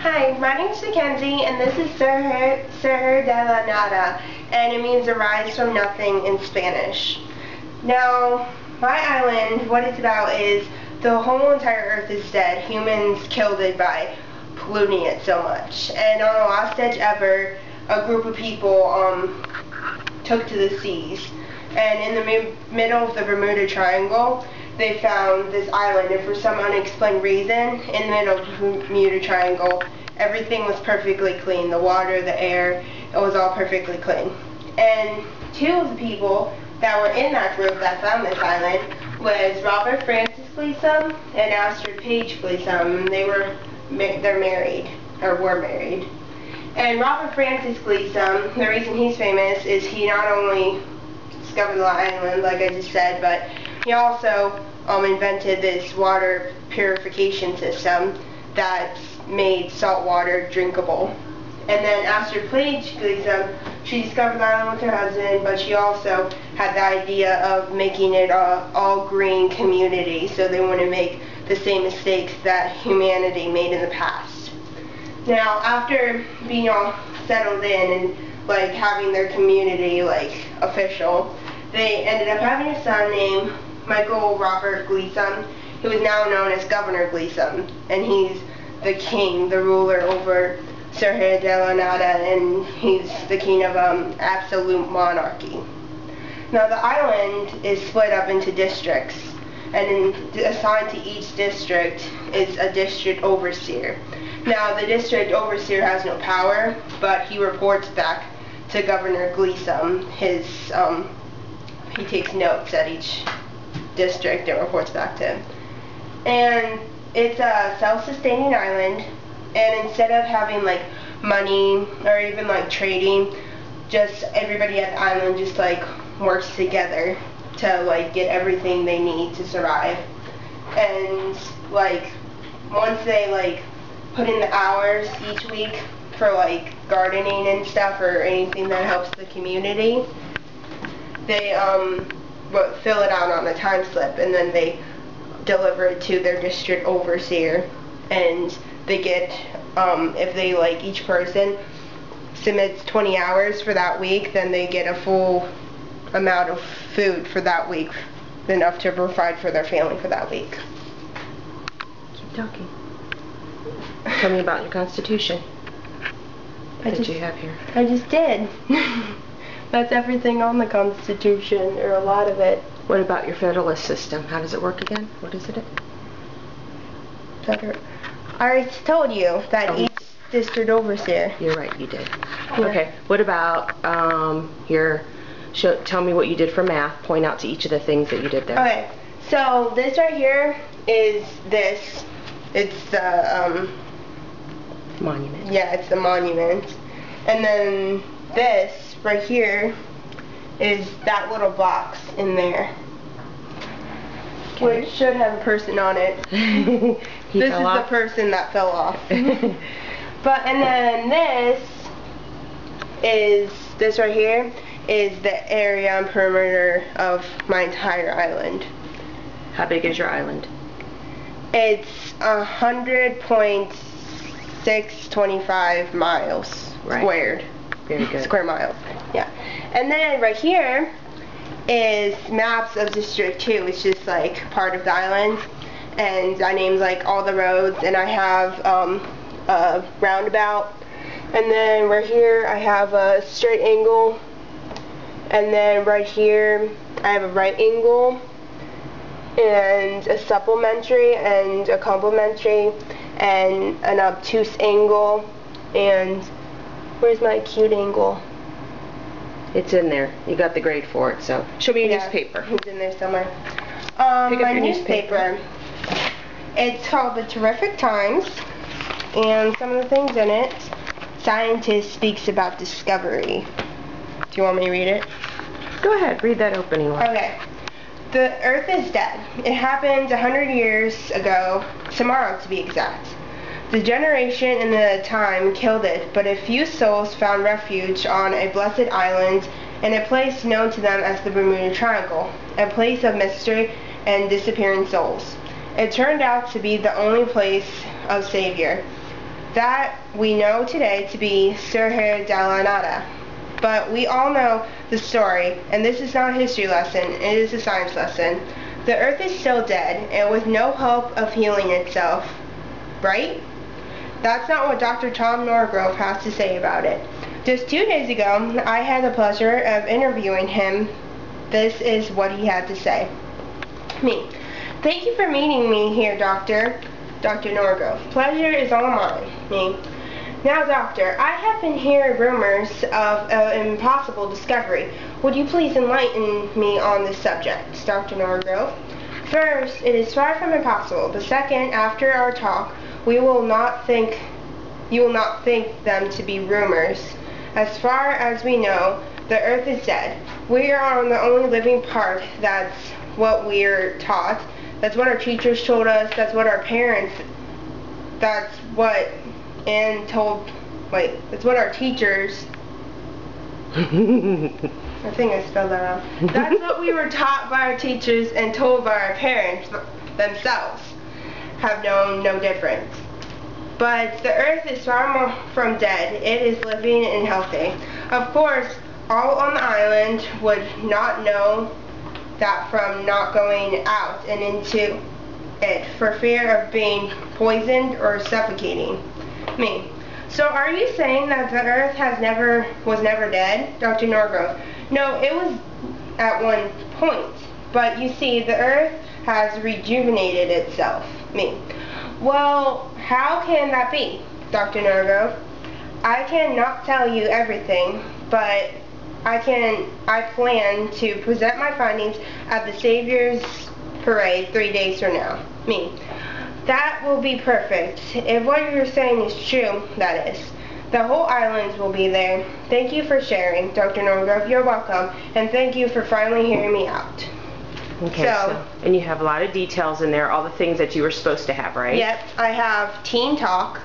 Hi, my name is Mackenzie, and this is Surgir de la Nada, and it means arise from nothing in Spanish. Now, my island, what it's about is the whole entire earth is dead. Humans killed it by polluting it so much. And on the last edge ever, a group of people took to the seas. And in the middle of the Bermuda Triangle, they found this island, and for some unexplained reason, in the middle of the Bermuda Triangle, everything was perfectly clean. The water, the air, it was all perfectly clean. And two of the people that were in that group that found this island was Robert Francis Gleason and Astrid Paige Gleason. They're married, or were married. And Robert Francis Gleason, the reason he's famous is he not only discovered the island, like I just said, but he also invented this water purification system that made salt water drinkable. And then Astrid Paige Gleason, she discovered the island with her husband, but she also had the idea of making it an all-green community so they wouldn't make the same mistakes that humanity made in the past. Now, after being all settled in and like having their community like official, they ended up having a son named Michael Robert Gleason, who is now known as Governor Gleason, and he's the king, the ruler over Surgir de la Nada, and he's the king of absolute monarchy. Now the island is split up into districts, and assigned to each district is a district overseer. Now the district overseer has no power, but he reports back to Governor Gleason. He takes notes at each district and reports back to him. And it's a self-sustaining island, and instead of having like money or even like trading, just everybody at the island just like works together to like get everything they need to survive. And like once they like put in the hours each week for like gardening and stuff or anything that helps the community, they fill it out on a time slip, and then they deliver it to their district overseer, and they get if they like each person submits 20 hours for that week, then they get a full amount of food for that week, enough to provide for their family for that week. Keep talking. Tell me about your Constitution that you have here. I just did. That's everything on the Constitution, or a lot of it. What about your federalist system? How does it work again? What is it? I already told you that each district overseer. You're right, you did. Yeah. Okay. What about tell me what you did for math. Point out to each of the things that you did there. Okay. So this right here is this. It's the monument. Yeah, it's the monument. And then this right here is that little box in there, which should have a person on it. This is the person that fell off. And then this right here is the area and perimeter of my entire island. How big is your island? It's 100.625 miles squared. Very good. Square miles. Yeah. And then right here is maps of District 2. It's just like part of the island, and I named like all the roads, and I have a roundabout, and then right here I have a straight angle, and then right here I have a right angle, and a supplementary, and a complementary, and an obtuse angle, and where's my acute angle? It's in there. You got the grade for it, so show me your newspaper. It's in there somewhere. Pick up my your newspaper. It's called The Terrific Times, and some of the things in it, scientist speaks about discovery. Do you want me to read it? Go ahead, read that opening one. Okay. The Earth is dead. It happened 100 years ago, tomorrow to be exact. The generation and the time killed it, but a few souls found refuge on a blessed island in a place known to them as the Bermuda Triangle, a place of mystery and disappearing souls. It turned out to be the only place of Savior. that we know today to be Sir Harry Dalanada. But we all know the story, and this is not a history lesson, it is a science lesson. The Earth is still dead, and with no hope of healing itself. Right? That's not what Dr. Tom Norgrove has to say about it. Just 2 days ago, I had the pleasure of interviewing him. This is what he had to say. Me. Thank you for meeting me here, Dr. Norgrove. Pleasure is all mine. Me. Now, Doctor, I have been hearing rumors of an impossible discovery. Would you please enlighten me on this subject, Dr. Norgrove? First, it is far from impossible. But second, after our talk, you will not think them to be rumors. As far as we know, the Earth is dead. We are on the only living part. That's what we're taught. That's what our teachers told us. That's what our parents. That's what that's what our teachers. I think I spelled that wrong. That's what we were taught by our teachers and told by our parents themselves. Have known no difference. But the Earth is far from dead. It is living and healthy. Of course, all on the island would not know that from not going out and into it for fear of being poisoned or suffocating. Me. So are you saying that the Earth was never dead, Dr. Norgrove? No, it was at one point. But you see, the Earth has rejuvenated itself. Me. Well, how can that be, Dr. Norgrove? I cannot tell you everything, but I plan to present my findings at the Savior's Parade 3 days from now. Me. That will be perfect. If what you're saying is true, that is. The whole island will be there. Thank you for sharing, Dr. Norgrove. You're welcome. And thank you for finally hearing me out. Okay, and you have a lot of details in there, all the things that you were supposed to have, right? Yep, I have Teen Talk,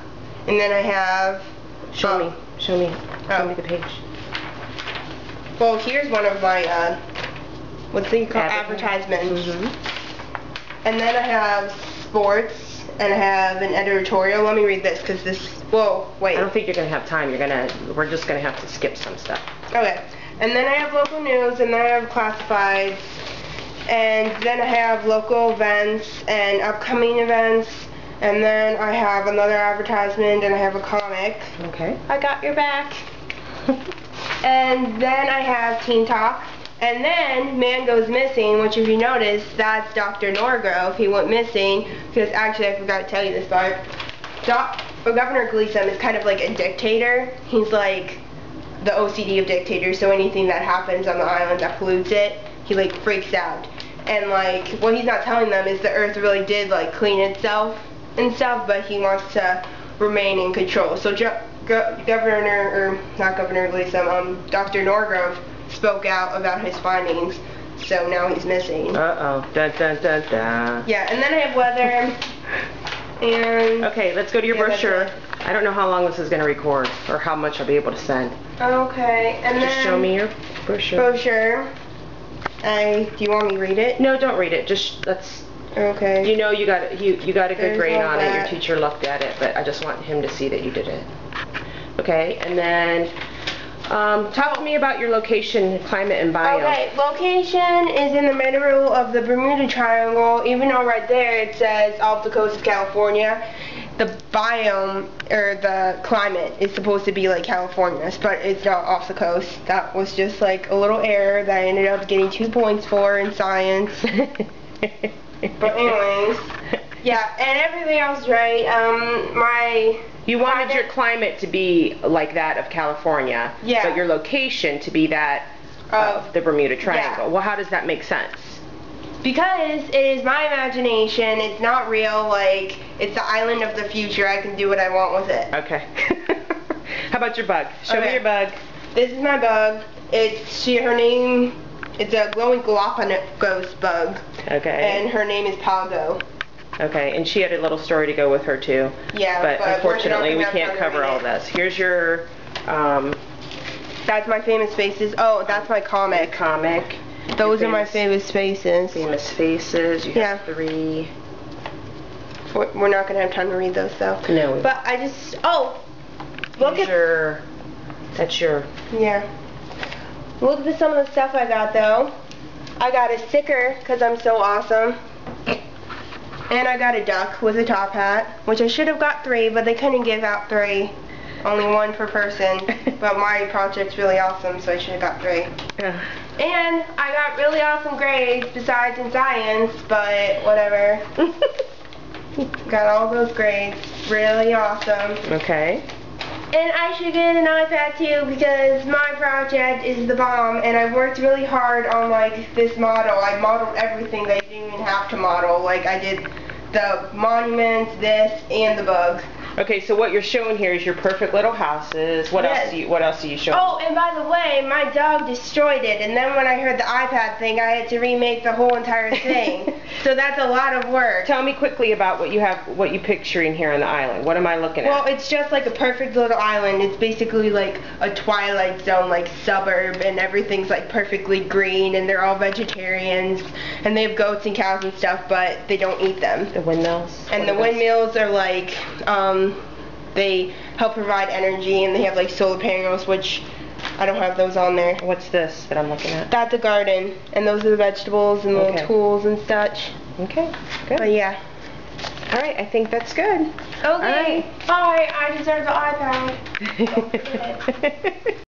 and then I have... Show me the page. Well, here's one of my, what's it called? Advertisements. And then I have sports, and I have an editorial. Let me read this, because this, whoa, wait. I don't think you're going to have time. We're just going to have to skip some stuff. Okay, and then I have local news, and then I have classifieds. And then I have local events and upcoming events. And then I have another advertisement and I have a comic. Okay. I got your back. And then I have Teen Talk. And then Man Goes Missing, which if you notice, that's Dr. Norgrove. He went missing because actually I forgot to tell you this part. Governor Gleason is kind of like a dictator. He's like the OCD of dictators, so anything that happens on the island that pollutes it, he like freaks out. And like what he's not telling them is the Earth really did like clean itself and stuff, but he wants to remain in control. So Dr. Dr. Norgrove spoke out about his findings, so now he's missing. Uh-oh. Dun, dun, dun, dun. Yeah, and then I have weather and... Okay, let's go to your brochure. I don't know how long this is going to record or how much I'll be able to send. Okay, and just show me your brochure. Do you want me to read it? No, don't read it. Just let's. Okay. You know you got a good grade on it. Your teacher looked at it, but I just want him to see that you did it. Okay, and then talk to me about your location, climate, and biome. Okay, location is in the middle of the Bermuda Triangle. Even though right there it says off the coast of California, the biome or the climate is supposed to be like California's, but it's not off the coast. That was just like a little error that I ended up getting 2 points for in science. But anyways, yeah, and everything else right. You wanted your climate to be like that of California, yeah, but your location to be that of the Bermuda Triangle. Yeah. Well, how does that make sense? Because it is my imagination, it's not real, like, it's the island of the future, I can do what I want with it. Okay. How about your bug? Show me your bug. This is my bug. Her name, it's a glowing Galapagos bug. Okay. And her name is Pago. Okay, and she had a little story to go with her too. Yeah, but unfortunately we can't cover all this. Here's your, that's my famous faces. Oh, that's my comic. Those are my famous faces. Famous faces. You have 3. We're not going to have time to read those though. No. But I just, look at that's your. Yeah. Look at some of the stuff I got though. I got a sticker because I'm so awesome. And I got a duck with a top hat, which I should have got 3, but they couldn't give out 3. Only 1 per person. But my project's really awesome, so I should have got 3. Yeah. And I got really awesome grades besides in science, but whatever. Got all those grades. Really awesome. Okay. And I should get an iPad too because my project is the bomb and I worked really hard on like this model. I modeled everything that I didn't even have to model. Like I did the monuments, this, and the bugs. Okay, so what you're showing here is your perfect little houses. What else do you show? Oh, and by the way, my dog destroyed it, and then when I heard the iPad thing, I had to remake the whole entire thing. So that's a lot of work. Tell me quickly about what you picturing here on the island. What am I looking at? Well, it's just like a perfect little island. It's basically like a Twilight Zone, like suburb, and everything's like perfectly green, and they're all vegetarians, and they have goats and cows and stuff, but they don't eat them. The windmills? And the windmills are like, they help provide energy, and they have like solar panels, which I don't have those on there. What's this that I'm looking at? That's a garden, and those are the vegetables and little tools and such. Okay, good. But yeah. Alright, I think that's good. Okay, bye. I deserve the iPad.